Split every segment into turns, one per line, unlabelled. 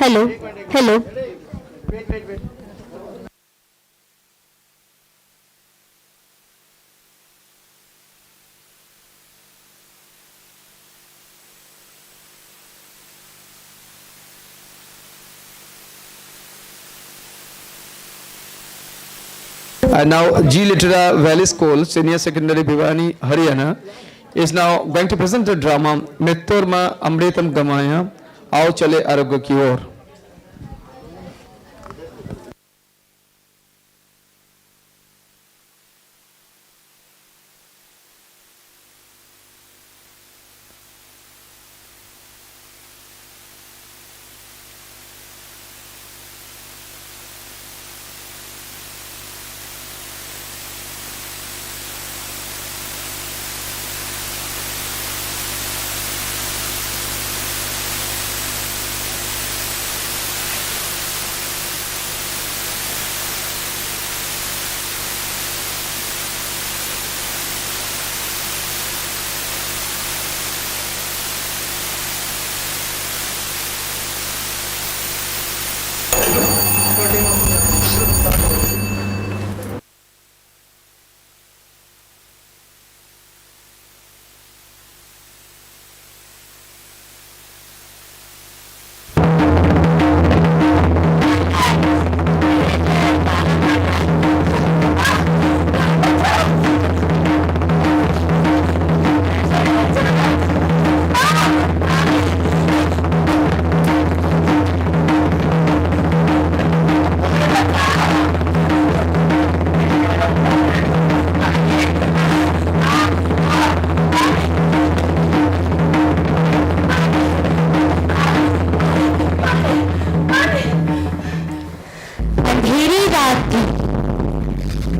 Hello hello.
And now G Litera Valley School, Senior Secondary Bhiwani, Haryana, is now going to present the drama Mitturma Amritam Gamaya, Aao Chale Arogya Ki Or.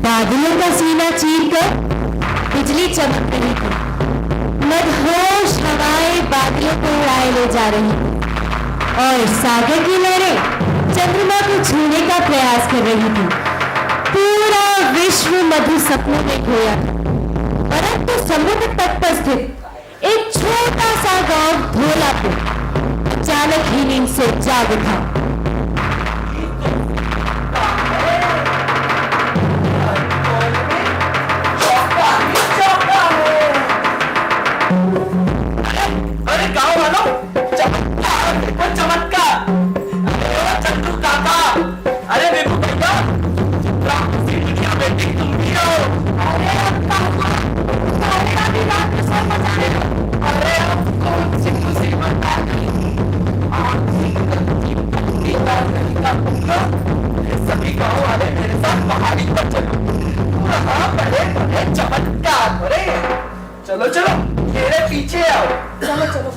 बादलों का सीना चीरकर बिजली चमक रही थी। मदहोश हवाएं बादलों को उड़ाए ले जा रही थी और सागर की लहरें चंद्रमा को छूने का प्रयास कर रही थी। पूरा विश्व मधु सपनों में खोया था। परंतु समुद्र तट पर स्थित एक छोटा सा गांव धौलापुर अचानक ही नींद से जाग उठा।
सभी गाँव वाले मेरे साथ पहाड़ी पर चलो। हाँ बड़े बड़े चमत्कार हो रहे हैं। चलो चलो मेरे पीछे आओ। चलो चलो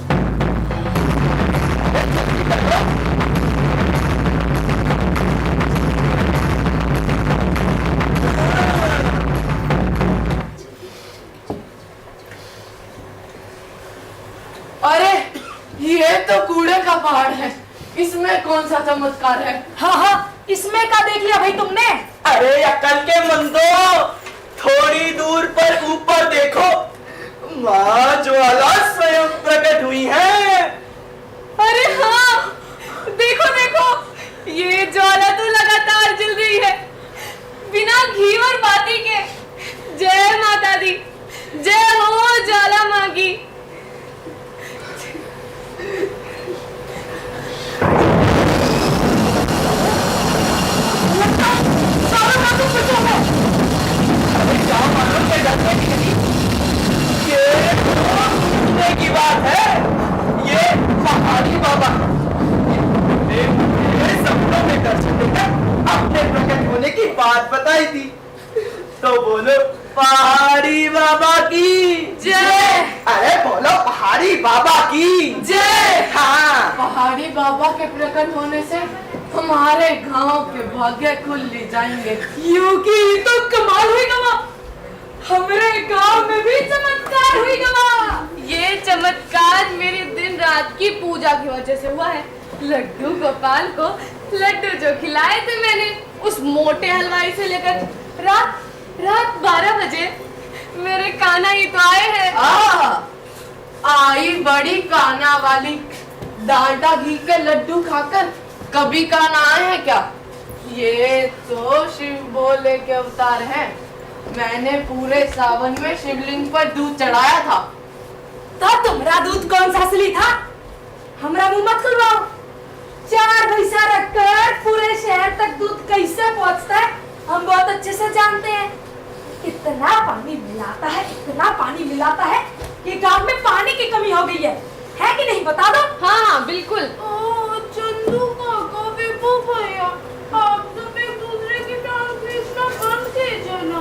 अरे ये तो कूड़े का पहाड़ है, इसमें कौन सा चमत्कार है?
हाँ हाँ, इसमें क्या देख लिया भाई तुमने?
अरे अक्ल के मंदो, थोड़ी दूर पर ऊपर देखो, माँ ज्वाला स्वयं प्रकट हुई है।
अरे हाँ, देखो देखो, ये ज्वाला तो लगातार जल रही है, बिना घी और बाती के। जय माता दी, जय हो ज्वाला माँ की।
ये की बात है, ये पहाड़ी बाबा मेरे सपनों में दर्शन देकर अपने प्रकट होने की बात बताई थी। तो बोलो पहाड़ी बाबा की
जय।
अरे बोलो पहाड़ी बाबा की
जय।
हाँ,
पहाड़ी बाबा के प्रकट होने से हमारे गांव के भाग्य खुल जाएंगे। योगी तो कमाल हुई गवा, हमारे गांव में भी चमत्कार हुई गवा। ये चमत्कार मेरी दिन रात की पूजा की वजह से हुआ है। लड्डू गोपाल को लड्डू जो खिलाए थे मैंने, उस मोटे हलवाई से लेकर रात 12 बजे मेरे कान्हा ही तो आए हैं। आई बड़ी कान्हा वाली, डालडा घी के लड्डू खाकर कभी का ना आए हैं क्या? ये तो शिव भोले के अवतार हैं। मैंने पूरे सावन में शिवलिंग पर दूध चढ़ाया था।
तो तुम्हारा दूध कौन सा असली था? हमरा मुंह मत खुलवाओ। 4 भैंसा रखकर पूरे शहर तक दूध कैसे पहुंचता है हम बहुत अच्छे से जानते हैं। इतना पानी मिलाता है कि गांव में पानी की कमी हो गई है कि नहीं? बता दो।
हाँ बिल्कुल।
ओ चंदू काका, विभू भैया, आप सब एक दूसरे की टांग खींचना बंद कीजिए ना।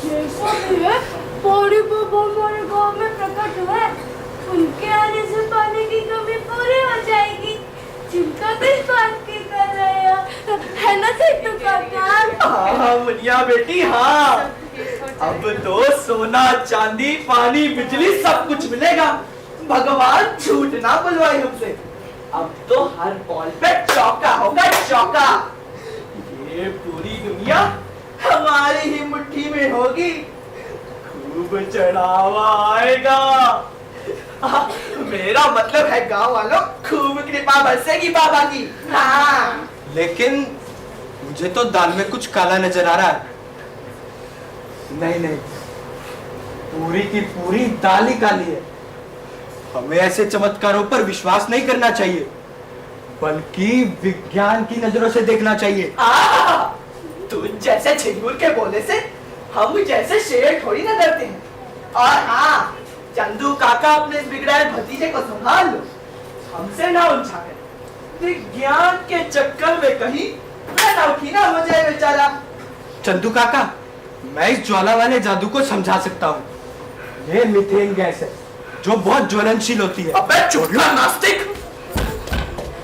जैसा भी है, बड़ी बाबा हमारे गांव में प्रकट हुए, उनके आने से पानी की कमी पूरी हो जाएगी। चिंता किस बात की कर रहे हो? है ना चिंटू काका?
हाँ मुनिया बेटी, हाँ। अब तो सोना चांदी पानी बिजली सब कुछ मिलेगा। भगवान झूठ ना बुलवाए हमसे। अब तो हर बॉल पे चौका होगा, चौका। ये पूरी दुनिया हमारी ही मुट्ठी में होगी। खूब चढ़ावा आएगा। मेरा मतलब है गांव वालों, खूब कृपा बरसेगी बाबा की। हाँ।
लेकिन मुझे तो दाल में कुछ काला नजर आ रहा है। नहीं, पूरी की पूरी दाल ही काली है। हमें ऐसे चमत्कारों पर विश्वास नहीं करना चाहिए, बल्कि विज्ञान की नजरों से देखना चाहिए।
तू जैसे झिंगुर के बोले से हम जैसे शेर थोड़ी ना डरते हैं। और हाँ, चंदू काका अपने इस बिगड़ाए भतीजे को संभाल लो, हमसे ना उलझा कर। विज्ञान के चक्कर में कहीं ना उठी ना हो जाए बेचारा।
चंदू काका, मैं इस ज्वाला वाले जादू को समझा सकता हूँ। ये मीथेन गैस है जो बहुत ज्वलनशील होती है।
अबे चुटला नास्तिक!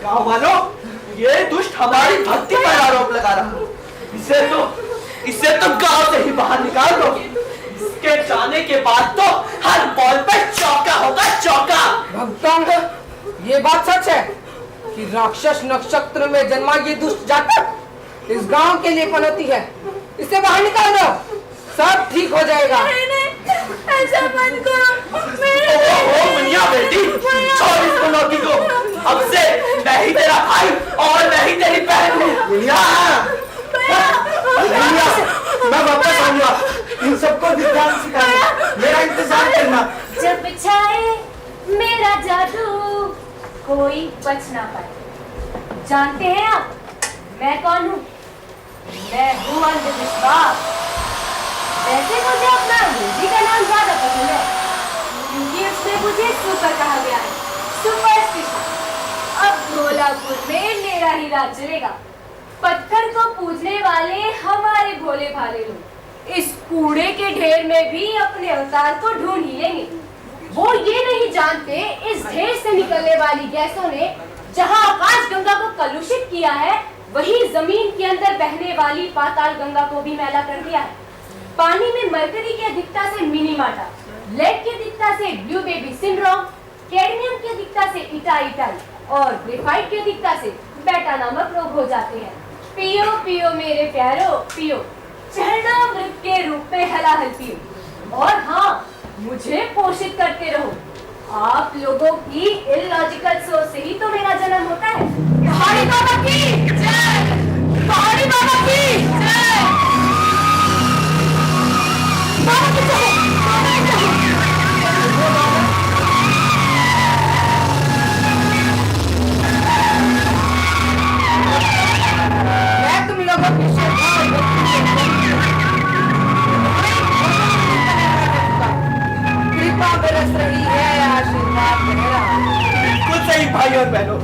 गाँव वालों, ये दुष्ट हमारी भक्ति पर आरोप लगा रहा है। इसे तो गांव से ही बाहर निकाल दो। इसके जाने के बाद तो हर बॉल पे चौका होगा, चौका।
भक्तों, ये बात सच है कि राक्षस नक्षत्र में जन्मा ये दुष्ट जातक इस गांव के लिए पनौती है। इसे बाहर निकाल दो, सब ठीक हो जाएगा।
ऐसा मत करो।
ओ मुनिया बेटी, छोड़ इस पनौती को। अब से मैं ही तेरा भाई और मैं ही तेरी बहन हूँ।
मुनिया, मैं वापस आऊंगा। इन सबको विज्ञान सिखाना, मेरा इंतजार करना।
जब छाए मेरा जादू कोई बच ना पाए। जानते हैं आप मैं कौन हूँ? मैं हूँ अंधविश्वास। वैसे मुझे अपना अंग्रेजी का नाम ज्यादा पसंद है, क्योंकि उसमें मुझे सुपर कहा गया है, सुपरस्टिशन। अब धौलापुर में मेरा ही राज चलेगा। पत्थर को पूजने वाले हमारे भोले भाले लोग इस कूड़े के ढेर में भी अपने अवतार को ढूंढ ही लेंगे। वो ये नहीं जानते इस ढेर से निकलने वाली गैसों ने जहां आकाश गंगा को कलुषित किया है, वही जमीन के अंदर बहने वाली पाताल गंगा को भी मैला कर दिया है। पानी में मरकरी की अधिकता से मिनीमाटा, लेड की अधिकता से ब्लू बेबी सिंड्रोम, कैडमियम की अधिकता से इटाई और ग्रेफाइट की अधिकता से बेटा नामक रोग हो जाते हैं। पियो पियो मेरे प्यारो पियो, चरणामृत के रूप में हलाहल पियो। और हाँ, मुझे पोषित करते रहो। आप लोगों की इलॉजिकल सोच से ही तो मेरा जन्म होता है। पहाड़ी बाबा की जय, पहाड़ी बाबा की जय, बाबा की जय।
मैं तुम लोगों की कृपा बरस रही है, आशीर्वाद मेरा।
बिल्कुल सही भाई और बहनों,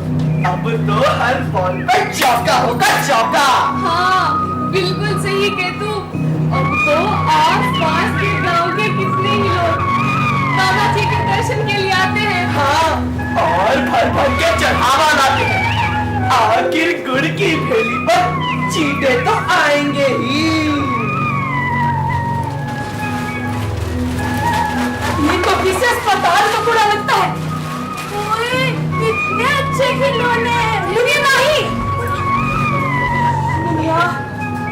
अब तो हर बॉल पे चौका होगा, चौका।
हाँ बिल्कुल सही केतु। अब तो आस-पास के गांव के कितने ही लोग बाबा जी के दर्शन के लिए आते हैं।
हाँ, और भर भर के चढ़ावा लाते हैं। आखिर गुड़ की भेली पर चीटे तो आएंगे ही।
ये तो विशेष अस्पताल का कूड़ा लगता है। ओए, कितने अच्छे खिलौने। मुझे नहीं,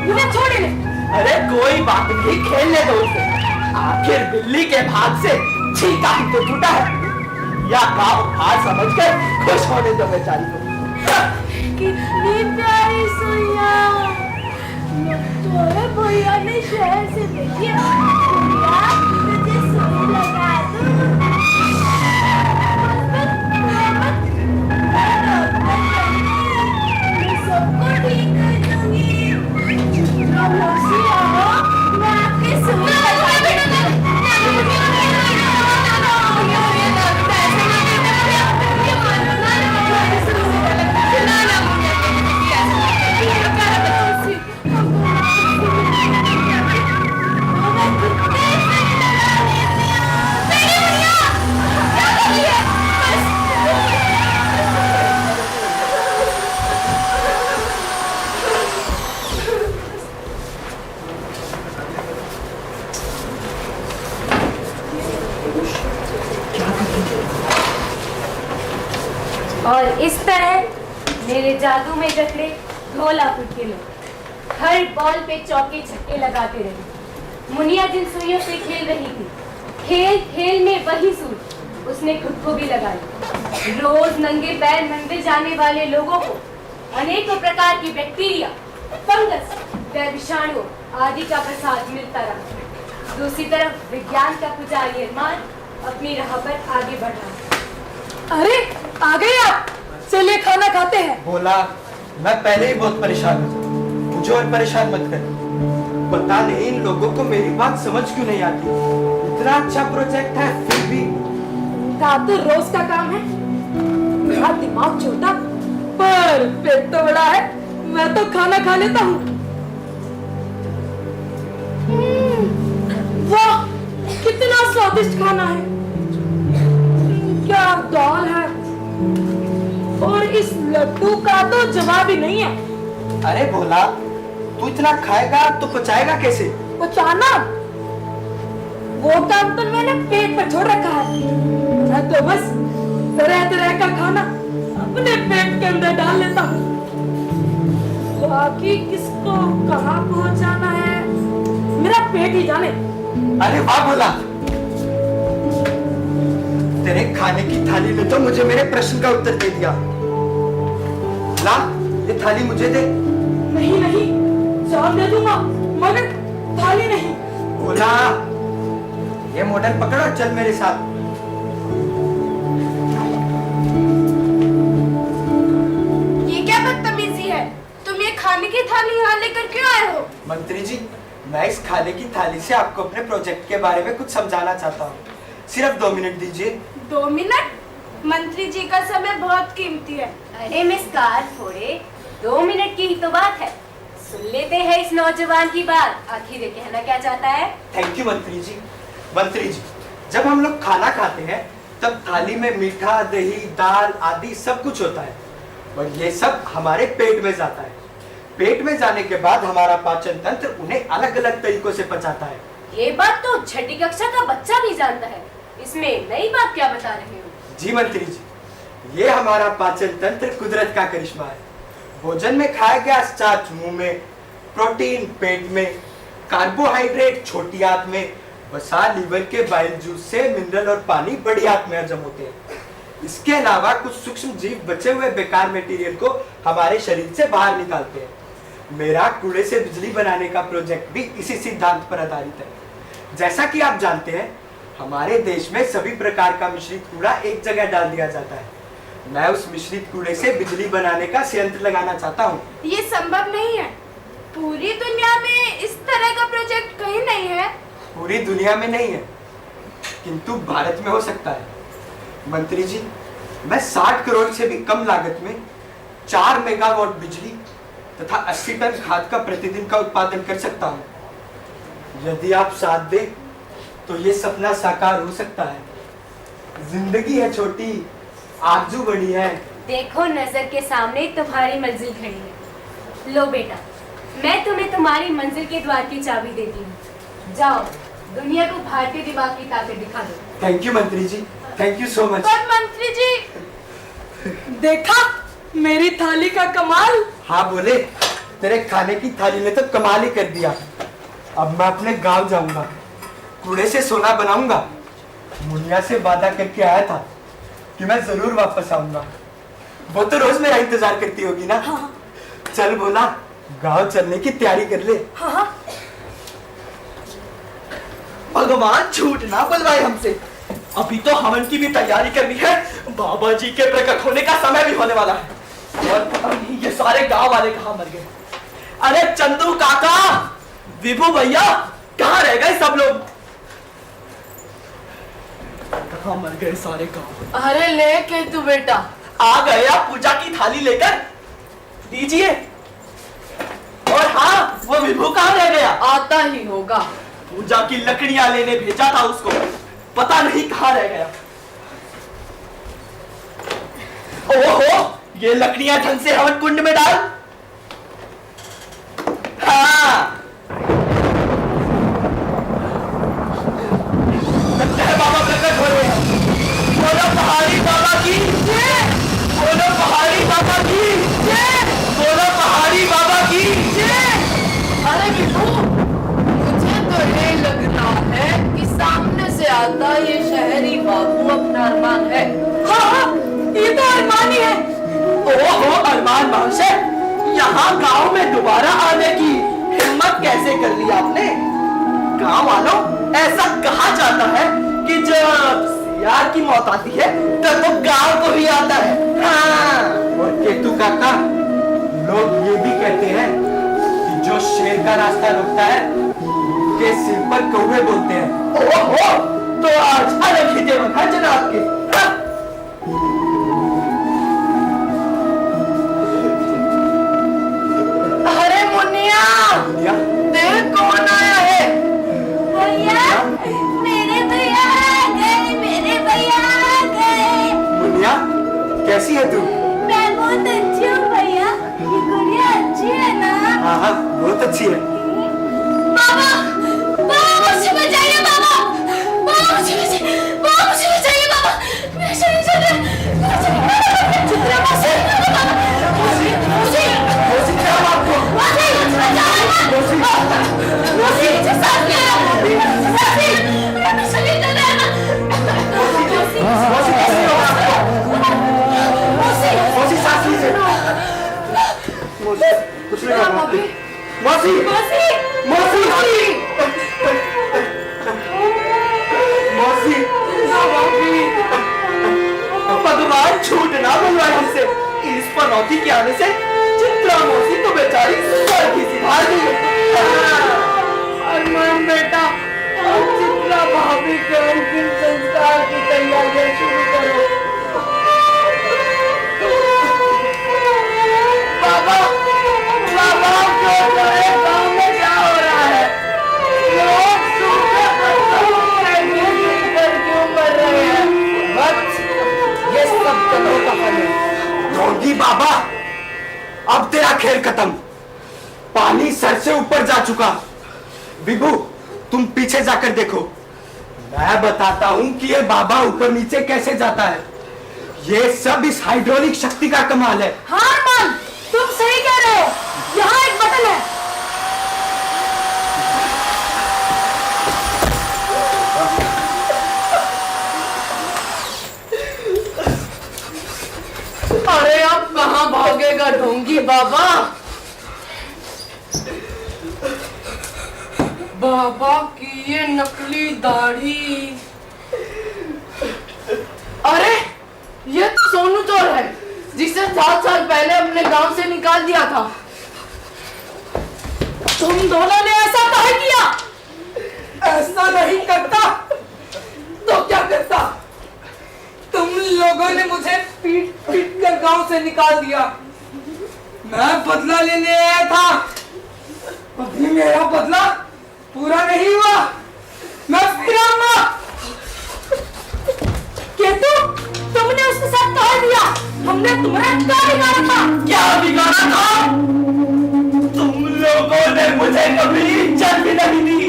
मुझे छोड़ दे।
अरे कोई बात नहीं, खेलने दो उसे। आखिर बिल्ली के भाग से चीता ही तो टूटा है। या गाँव हार समझकर खुश होने दो बेचारी को।
कितनी प्यारी सुइया। तो भैया ने शहर से देखी भैया तुझे सुई लगा दूं। मैं सबको ठीक कर दूंगी। जितना मर्जी आओ मैं आपकी सुई लगा दूंगी।
और इस तरह मेरे जादू में जकड़े ढोलापुर के लोग हर बॉल पे चौके छक्के लगाते रहे। मुनिया जिन सुइयों से खेल रही थी, खेल खेल में वही सूझ उसने खुद को भी लगाई। रोज नंगे पैर मंदिर जाने वाले लोगों को अनेकों प्रकार की बैक्टीरिया, फंगस व विषाणु आदि का प्रसाद मिलता रहा। दूसरी तरफ विज्ञान का पुजारी अरमान अपनी राह पर आगे बढ़ रहा।
अरे आ गए आप, चलिए खाना खाते हैं।
बोला मैं पहले ही बहुत परेशान हूँ, मुझे और परेशान मत कर। पता नहीं इन लोगों को मेरी बात समझ क्यों नहीं आती। इतना अच्छा प्रोजेक्ट है फिर भी।
था तो रोज का काम है। मेरा दिमाग छोटा पर पेट तो बड़ा है, मैं तो खाना खा लेता हूँ। वाह कितना स्वादिष्ट खाना है, क्या दाल है, और इस लड्डू का तो जवाब ही नहीं है।
अरे भोला तू इतना खाएगा तो पचाएगा कैसे?
पचाना वो काम तो मैंने पेट पर छोड़ रखा है। मैं तो बस तरह तरह का खाना अपने पेट के अंदर डाल लेता हूँ। बाकी किसको कहाँ पहुँचाना है मेरा पेट ही जाने।
अरे वाह भोला, तेरे खाने की थाली ने तो मुझे मेरे प्रश्न का उत्तर दे दिया। ला ये थाली मुझे दे।
नहीं नहीं जान दे दूंगा मगर थाली नहीं।
भोला ये मॉडल पकड़ो, चल मेरे साथ।
ये क्या बदतमीजी है? तुम ये खाने की थाली यहाँ लेकर क्यों आए हो?
मंत्री जी मैं इस खाने की थाली से आपको अपने प्रोजेक्ट के बारे में कुछ समझाना चाहता हूँ। सिर्फ 2 मिनट दीजिए।
2 मिनट? मंत्री जी का समय बहुत कीमती है।
अरे मिस कार फोड़े, 2 मिनट की ही तो बात है। सुन लेते हैं इस नौजवान की बात, आखिर ये कहना क्या चाहता है।
थैंक यू मंत्री जी। मंत्री जी जब हम लोग खाना खाते हैं तब थाली में मीठा, दही, दाल आदि सब कुछ होता है और ये सब हमारे पेट में जाता है। पेट में जाने के बाद हमारा पाचन तंत्र उन्हें अलग अलग तरीकों से पचाता है।
ये बात तो छठी कक्षा का बच्चा भी जानता है, इसमें नई बात क्या बता रहे हो?
जी मंत्री जी, ये हमारा पाचन तंत्र कुदरत का करिश्मा है। भोजन में खाया गया स्टार्च मुंह में, प्रोटीन पेट में, कार्बोहाइड्रेट छोटी आंत में, वसा लीवर के बाइल जूस से मिनरल और पानी बड़ी आंत में हजम होते हैं। इसके अलावा कुछ सूक्ष्म जीव बचे हुए बेकार मटेरियल को हमारे शरीर से बाहर निकालते हैं। मेरा कूड़े से बिजली बनाने का प्रोजेक्ट भी इसी सिद्धांत पर आधारित है। जैसा कि आप जानते हैं हमारे देश में सभी प्रकार का मिश्रित कूड़ा एक जगह डाल दिया जाता है। मैं उस मिश्रित कूड़े से बिजली बनाने का संयंत्र लगाना चाहता हूँ।
ये संभव नहीं है। पूरी दुनिया में इस तरह का प्रोजेक्ट कहीं नहीं है।
पूरी दुनिया में नहीं है किंतु भारत में हो सकता है। मंत्री जी मैं 60 करोड़ से भी कम लागत में 4 मेगावाट बिजली तथा 80 टन खाद का प्रतिदिन का उत्पादन कर सकता हूँ। यदि आप साथ दें तो ये सपना साकार हो सकता है। जिंदगी है छोटी, आरज़ू बड़ी है।
देखो नजर के सामने तुम्हारी मंजिल खड़ी है। लो बेटा, मैं तुम्हें तुम्हारी मंजिल के द्वार की चाबी देती हूँ। जाओ दुनिया को भारतीय दिमाग की ताकत दिखा दो।
थैंक यू मंत्री जी, थैंक यू सो मच।
पर मंत्री जी
देखा मेरी थाली का कमाल।
हाँ बोले, तेरे खाने की थाली ने तो कमाल ही कर दिया। अब मैं अपने गांव जाऊंगा, कूड़े से सोना बनाऊंगा। मुनिया से वादा करके आया था कि मैं जरूर वापस आऊंगा। वो तो रोज मेरा इंतजार करती होगी ना। चल बोला, गांव चलने की तैयारी कर ले।
भगवान झूठ ना बुलवाए हमसे। अभी तो हवन की भी तैयारी करनी है, बाबा जी के प्रकट होने का समय भी होने वाला है। और पता नहीं ये सारे गांव वाले कहाँ मर गए। अरे चंदू काका, विभू भैया, कहाँ रह गए सब लोग? कहाँ मर गए सारे गांव?
अरे लेके तू बेटा
आ गए आप पूजा की थाली लेकर, दीजिए। और हाँ, वो विभू कहाँ रह गया?
आता ही होगा।
पूजा की लकड़ियां लेने भेजा था उसको, पता नहीं कहाँ रह गया। ओहो, ये लकड़ियां ढंग से हवन कुंड में डाल। हाँ, लगता है बाबा प्रकट हो रहे हैं। बोलो पहाड़ी बाबा की जय, बोलो पहाड़ी बाबा की जय, बोलो पहाड़ी बाबा की जय।
अरे विभू, मुझे तो ये लगता है कि सामने से आता ये शहरी बाबू अपना अरमान है।
हाँ, ये तो अरमान ही है।
ओहो अरमान महाशय, यहाँ गांव में दोबारा आने की हिम्मत कैसे कर ली आपने? गांव वालों, ऐसा कहा जाता है कि जब सियार की मौत आती है तब वो गांव को भी आता है। हाँ।
और केतु काका, लोग ये भी कहते हैं कि जो शेर का रास्ता रोकता है उसके सिर पर कौवे बोलते हैं।
ओहो, तो आज अलग ही देवन है जनाब के। हाँ।
अरे मुन्निया,
मुनिया,
देख कौन आया है?
भैया, मेरे भैया आ गए, मेरे भैया आ गए।
मुनिया, कैसी है तू?
मैं बहुत अच्छी हूँ भैया, ये गुड़िया अच्छी है ना?
हाँ हाँ, बहुत अच्छी है।
बाबा, बाबा मुझे बचाइए बाबा, बाबा मुझे बचाइए, बाबा मुझे बचाइए बाबा, मेरा शरीर चल रहा है, चित्रा मौसी, मौसी, मौसी,
मौसी क्या हुआ आपको?
मौसी, मौसी, मौसी, मुझे सांस लेना, मौसी, मेरा शरीर चल रहा है, मौसी,
मौसी कैसी हो आपको?
मौसी,
मौसी सांस लीजिए। मौसी, कुछ नहीं करना। मौसी,
मौसी,
मौसी, मौसी,
भगवान झूठ ना बुलवाए हमसे। इस पनौती के आने से चित्रा मौसी तो बेचारी स्वर्ग ही सिधार गई।
अरमान बेटा, अब चित्रा भाभी के अंतिम संस्कार की तैयारियां शुरू करो। बाबा, बाबा क्यों करे? गांव में क्या हो रहा है? लोग सूखे पत्थरों में गिर कर क्यों मर रहे हैं? बस, ये सब कदरों का फल है।
योगी बाबा, अब तेरा खेल खत्म। पानी सर से ऊपर जा चुका। विभू, तुम पीछे जाकर देखो। मैं बताता हूँ कि ये बाबा ऊपर नीचे कैसे जाता है। ये सब इस हाइड्रोलिक शक्ति का कमाल है।
हाँ अरमान, तुम सही कह रहे हो। यहाँ एक बटन है।
अरे अब कहाँ भागेगा ढोंगी बाबा? बाबा की ये नकली दाढ़ी। अरे ये तो सोनू चोर है, जिसे 7 साल पहले अपने गांव से निकाल दिया था।
तुम दोनों ने ऐसा काहे किया?
ऐसा नहीं करता तो क्या करता? तुम लोगों ने मुझे पीट पीट कर गांव से निकाल दिया। मैं बदला लेने आया था, अभी मेरा बदला पूरा नहीं हुआ। मैं फिर आऊंगा।
केतु, तुमने उसके साथ कहा दिया? हमने तुम्हारा क्या बिगाड़ा था?
क्या बिगाड़ा था? तुम लोगों ने मुझे कभी इज्जत भी नहीं दी।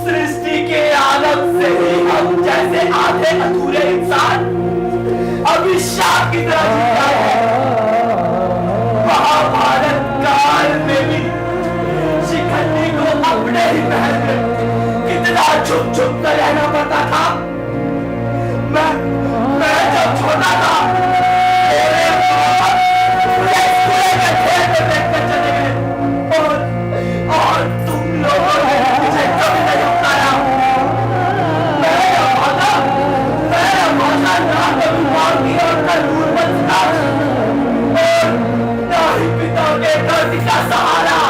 सृष्टि के आलम से ही हम जैसे आधे अधूरे इंसान अभिशाप की तरह जीता है। महाभारत काल में भी शिखंडी को अपने ही महल में कितना छुप छुप कर रहना पड़ता था। मैं जब छोटा था का नूर बचता, ना ही पिता के दर्द का सहारा,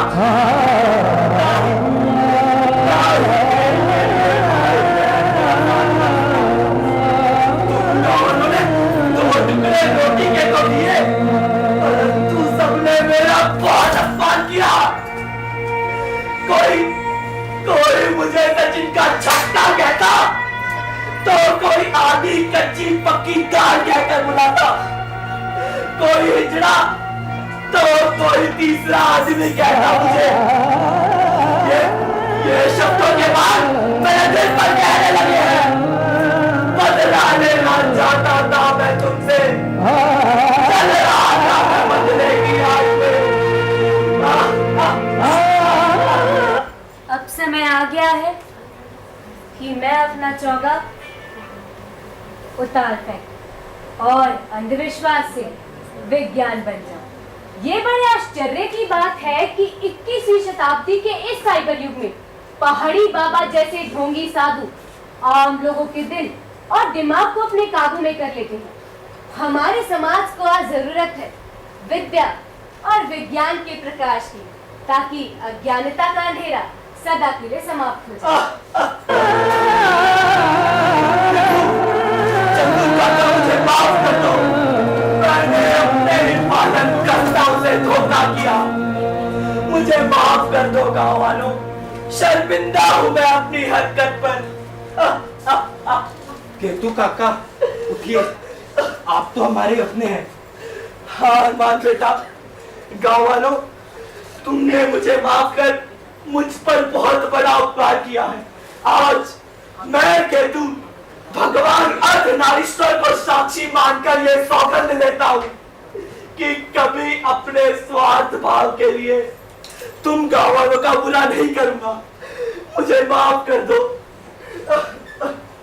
रोटी के तो दिए, परंतु सबने मेरा बहुत अपमान किया। कोई मुझे सचिन का छक्का कहता, तो कोई आधी कच्ची पक्की दाल कहकर बुलाता, कोई हिजड़ा तो कोई तीसरा आदमी कहता मुझे। ये शब्दों के बाद मेरे दिल पर कहने लगे हैं, बदला लेना चाहता था मैं तुमसे, चल रहा था मैं बदले की आग में।
अब समय आ गया है कि मैं अपना चौगा उतार फेंक और अंधविश्वास से विज्ञान बन जाऊं। ये बड़े आश्चर्य की बात है कि 21वीं शताब्दी के इस साइबर युग में पहाड़ी बाबा जैसे ढोंगी साधु आम लोगों के दिल और दिमाग को अपने काबू में कर लेते हैं। हमारे समाज को आज जरूरत है विद्या और विज्ञान के प्रकाश की, ताकि अज्ञानता का अंधेरा सदा के लिए समाप्त हो जाए।
मुझे माफ कर दो, मैंने अपने ही पालनकर्ताओं से धोखा किया। मुझे माफ कर दो गाँव वालों, शर्मिंदा हूँ मैं अपनी हरकत पर।
केतु काका उठिए, आप तो हमारे अपने हैं।
हाँ अरमान बेटा, गाँव वालों, तुमने मुझे माफ कर मुझ पर बहुत बड़ा उपकार किया है। आज मैं केतु भगवान अर्धनारीश्वर को साक्षी मानकर ये सौगंध लेता हूँ कि कभी अपने स्वार्थ भाव के लिए तुम गाँव वालों का बुरा नहीं करूंगा। मुझे माफ कर दो।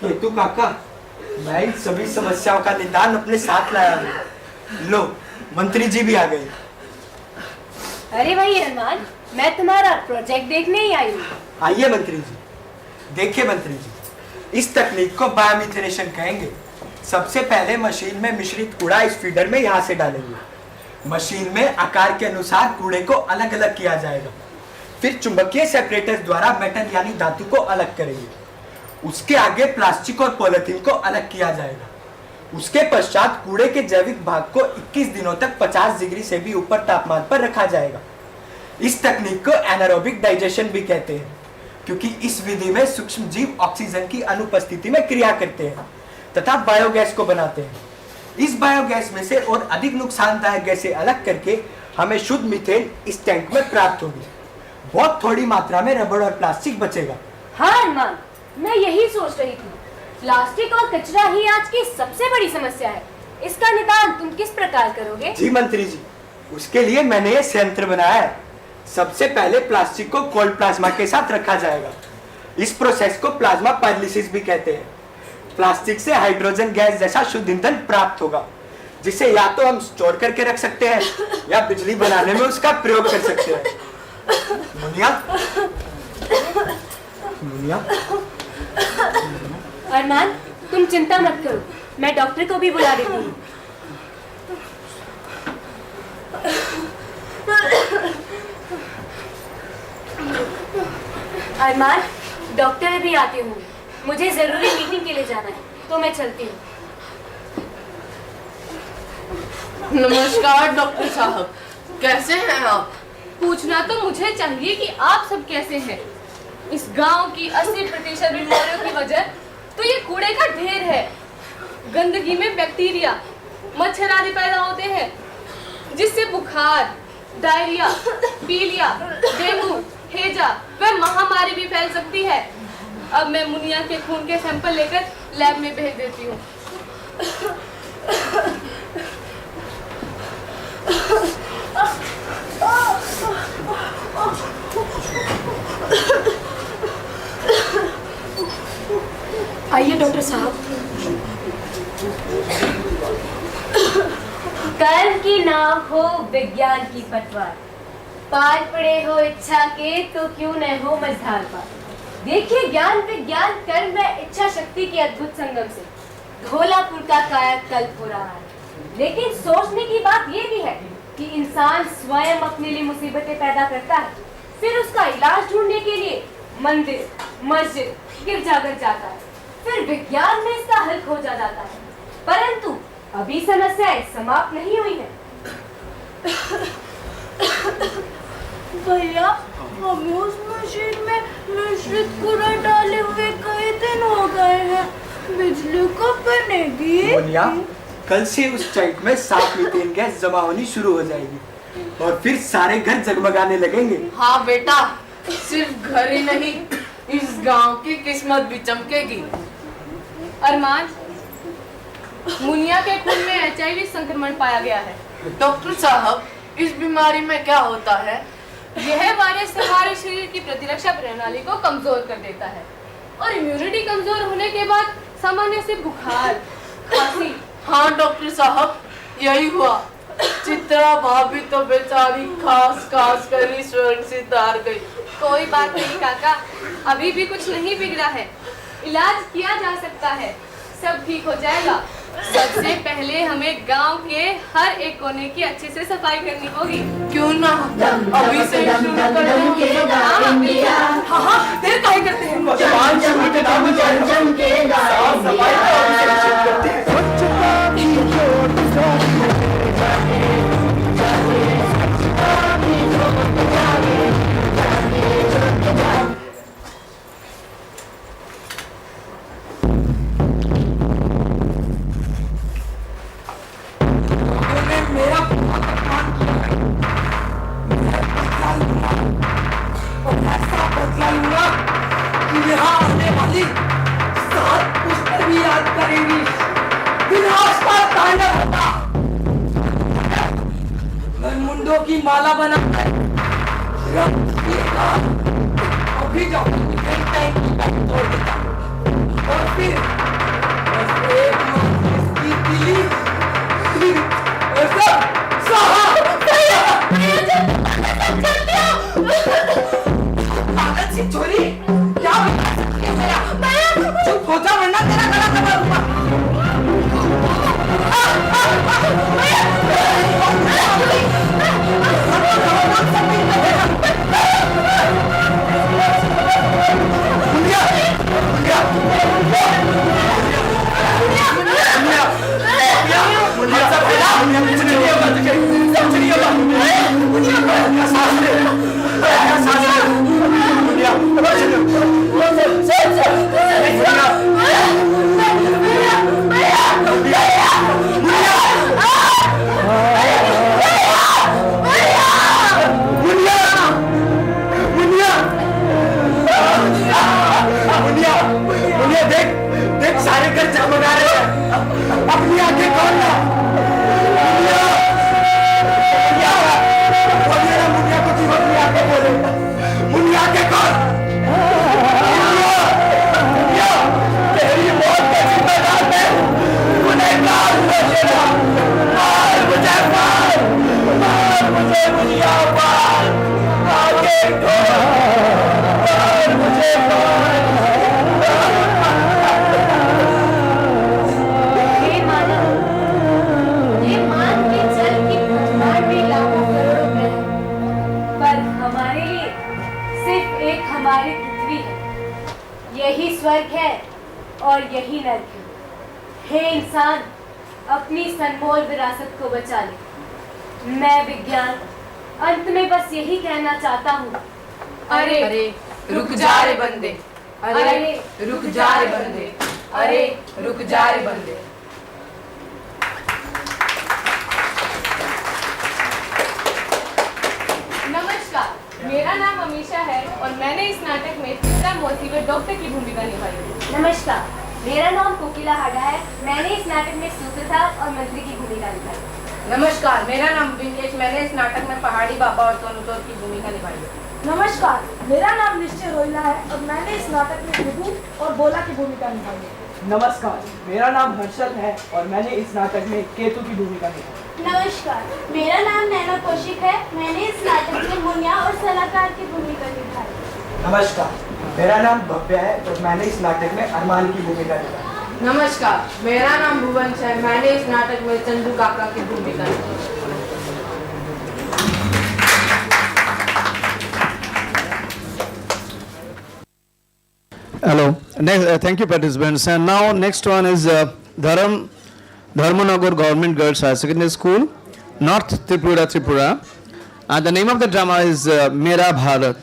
केतु काका, मैं इन सभी समस्याओं का निदान अपने साथ लाया हूँ। लो, मंत्री जी भी आ गए।
अरे भाई अरमान, मैं तुम्हारा प्रोजेक्ट देखने ही आई हूँ।
आइए मंत्री जी। देखिए मंत्री जी, इस तकनीक को बायोमिथेनेशन कहेंगे। सबसे पहले मशीन में मिश्रित कूड़ा इस फीडर में यहाँ से डालेंगे। मशीन में आकार के अनुसार कूड़े को अलग अलग किया जाएगा। फिर चुंबकीय सेपरेटर्स द्वारा मेटल यानी धातु को अलग करेंगे। उसके आगे प्लास्टिक और पॉलिथीन को अलग किया जाएगा। उसके पश्चात कूड़े के जैविक भाग को 21 दिनों तक 50 डिग्री से भी ऊपर तापमान पर रखा जाएगा। इस तकनीक को एनारोबिक डाइजेशन भी कहते हैं, क्योंकि इस विधि में सूक्ष्म जीव ऑक्सीजन की अनुपस्थिति में क्रिया करते हैं तथा बायोगैस को बनाते हैं। इस बायोगैस में से और अधिक नुकसानदायक गैसें अलग करके हमें शुद्ध मीथेन इस टैंक में प्राप्त होगी। बहुत थोड़ी मात्रा में रबड़ और प्लास्टिक बचेगा।
हाँ अरमान, मैं यही सोच रही थी। प्लास्टिक और कचरा ही आज की सबसे बड़ी समस्या है। इसका निदान तुम किस प्रकार करोगे?
जी मंत्री जी, उसके लिए मैंने ये संयंत्र बनाया है। सबसे पहले प्लास्टिक को कोल्ड प्लाज्मा के साथ रखा जाएगा। इस प्रोसेस को प्लाज्मा पायलिसिस भी कहते हैं। प्लास्टिक से हाइड्रोजन गैस जैसा शुद्ध ईंधन प्राप्त होगा, जिसे या तो हम स्टोर करके रख सकते हैं या बिजली बनाने में उसका प्रयोग कर सकते हैं। मुनिया, मुनिया।
अरमान, तुम चिंता मत करो, मैं डॉक्टर को भी बुला देती हूँ। अरमान, डॉक्टर भी आते होंगे। मुझे जरूरी मीटिंग के लिए जाना है, तो मैं चलती हूँ।
नमस्कार डॉक्टर साहब, कैसे हैं आप? पूछना तो मुझे चाहिए कि आप सब कैसे हैं। इस गांव की 80% बीमारियों की वजह तो ये कूड़े का ढेर है। गंदगी में बैक्टीरिया, मच्छर आदि पैदा होते हैं, जिससे बुखार, डायरिया, पीलिया, डेंगू, हैजा व महामारी भी फैल सकती है। अब मैं मुनिया के खून के सैंपल लेकर लैब में भेज देती हूँ।
आइए डॉक्टर साहब।
कर्म की नाव हो विज्ञान की पतवार, पार पड़े हो इच्छा के तो क्यों न हो मझधार पार। देखिए, ज्ञान विज्ञान कर्म व इच्छा शक्ति के अद्भुत संगम से धौलापुर का कायाकल्प हो रहा है। लेकिन सोचने की बात ये भी है कि इंसान स्वयं अपने लिए मुसीबतें पैदा करता है, फिर उसका इलाज ढूंढने के लिए मंदिर, मस्जिद, गिरजाघर जाता है, फिर विज्ञान में इसका हल खोजा जाता है। परंतु अभी समस्याएं समाप्त नहीं हुई है।
भैया, हमें उस मशीन में मिश्रित कूड़ा डाले हुए कई दिन हो गए हैं। बिजली कब बनेगी?
मोनिया, कल से उस चैट में साफ मीथेन गैस जमा होनी शुरू हो जाएगी और फिर सारे घर जगमगाने लगेंगे।
हाँ बेटा, सिर्फ घर ही नहीं, इस गांव की किस्मत भी चमकेगी।
अरमान, मुनिया के खून में HIV संक्रमण पाया गया है।
डॉक्टर साहब, इस बीमारी में क्या होता है?
यह वायरस हमारे शरीर की प्रतिरक्षा प्रणाली को कमजोर कर देता है और इम्यूनिटी कमजोर होने के बाद सामान्य से बुखार, खांसी।
हाँ डॉक्टर साहब, यही हुआ। चित्रा भाभी तो बेचारी खास खास कर ही स्वर्ण से तार गई।
कोई बात नहीं काका, अभी भी कुछ नहीं बिगड़ा है, इलाज किया जा सकता है, सब ठीक हो जाएगा। सबसे पहले हमें गांव के हर एक कोने की अच्छे से सफाई करनी होगी।
क्यों ना अभी से शुरू कर दें? हाँ, देर काहे करते हैं?
भगवान शिव के नाम पर साफ सफाई करते हैं।
मुंडों की माला बना अभी जाओ तोड़ देता और फिर बस एक इसकी दिली और सब पागल सी छोरी, क्या चुप हो जा वरना तेरा गला दबा दूंगा।
देख सारे घर जगमगा रहे हैं। अपनी आंखें खोल लो। मुनिया को जीवन में आके बोले, मुनिया के खोल। तेरी मौत के जिम्मेदार मैं गुनहगार मार मुझे, मार मुझे मुनिया, मार आगे खोल, मार मुझे, मार।
हमारी पृथ्वी है, यही स्वर्ग है और यही नर्क है। हे इंसान, अपनी सनमोल विरासत को बचा ले। मैं विज्ञान अंत में बस यही कहना चाहता हूँ,
अरे रुक जा रे बंदे, अरे रुक जा रे बंदे, अरे रुक जा रे बंदे।
नमस्कार, मेरा नाम अमीशा है और मैंने इस नाटक में चित्रा मोती में डॉक्टर की भूमिका निभाई है।
नमस्कार, मेरा नाम कोकिला हाडा है, मैंने इस नाटक में सूत्रधार और मंत्री की भूमिका निभाई।
नमस्कार, मेरा नाम विनेश, मैंने इस नाटक में पहाड़ी बाबा और सोनू की भूमिका निभाई है।
नमस्कार, मेरा नाम निश्चय रोहिला है और मैंने इस नाटक में विभू और बोला की भूमिका निभाई है।
नमस्कार, मेरा नाम हर्षद है और मैंने इस नाटक में केतु की भूमिका निभाई।
नमस्कार, मेरा नाम नैना कौशिक है, मैंने इस नाटक में मुनिया और सलाहकार की भूमिका निभाई।
नमस्कार, मेरा नाम भव्य है और मैंने इस नाटक में अरमान की भूमिका निभाई।
नमस्कार, मेरा नाम भुवन है। मैंने इस नाटक में चंदू काका की भूमिका निभाई।
Hello. Next, thank you, participants. And now next one is Dharmanagar Government Girls High Secondary School, North Tripura, Tripura. And the name of the drama is Mera Bharat.